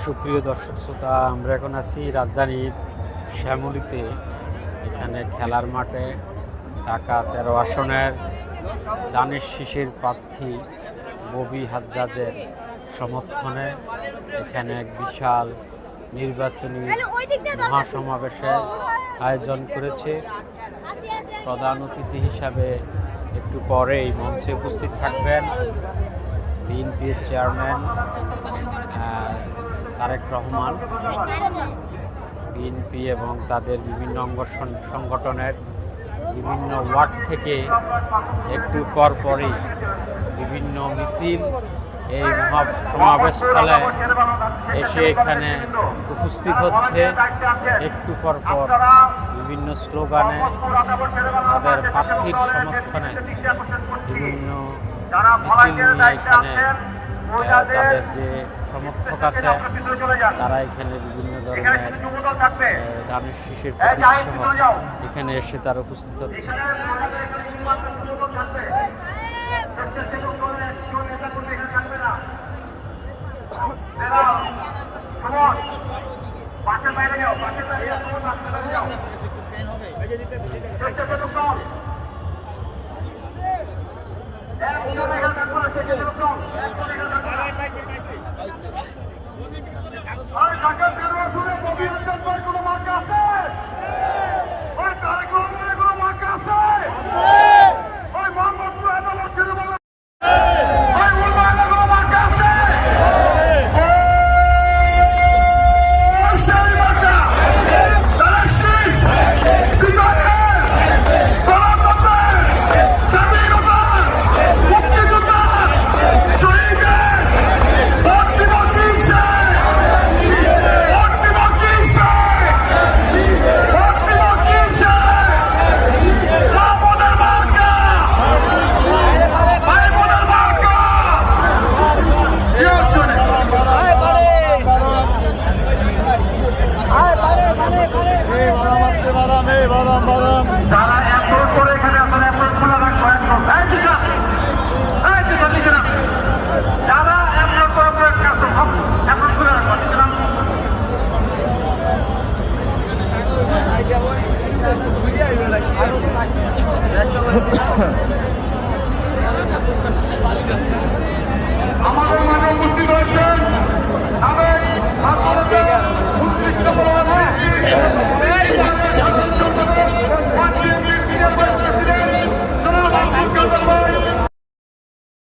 সুপ্রিয় দর্শক শ্রোতা, আমরা এখন আছি রাজধানীর শ্যামলীতে। এখানে খেলার মাঠে ঢাকা 13 আসনের দানিশ শীষের প্রার্থী ববি হাজ্জাজের সমর্থনে এখানে এক বিশাল নির্বাচনী মহাসমাবেশের আয়োজন করেছে। প্রধান অতিথি হিসাবে একটু পরেই মঞ্চে উপস্থিত থাকবেন বিএনপির চেয়ারম্যান তারেক রহমান। বিএনপি এবং তাদের বিভিন্ন অঙ্গ সংগঠনের বিভিন্ন ওয়ার্ড থেকে একটু পরপরই বিভিন্ন মিছিল এই সমাবেশস্থলে এসে এখানে উপস্থিত হচ্ছে। একটু পরপর বিভিন্ন স্লোগানে তাদের প্রার্থীর সমর্থনে বিভিন্ন মিছিল নিয়ে এখানে তাদের যে সমর্থক আছে তারা এখানে বিভিন্ন ধরনের ধানের শীষের প্রতীক সহ এখানে এসে তারা উপস্থিত হচ্ছে। যারা অ্যাপ্রোড করে এখানে আসলে অ্যাপ্রোড খোলা রাখবো একদম যারা অ্যাপ্রোড করে আসো সব অ্যাপ্রোড খোলা রাখবো আমাদের মাঝে উপস্থিত হয়েছেন সাবেক ছাত্রদের 29তম What do you mean, President?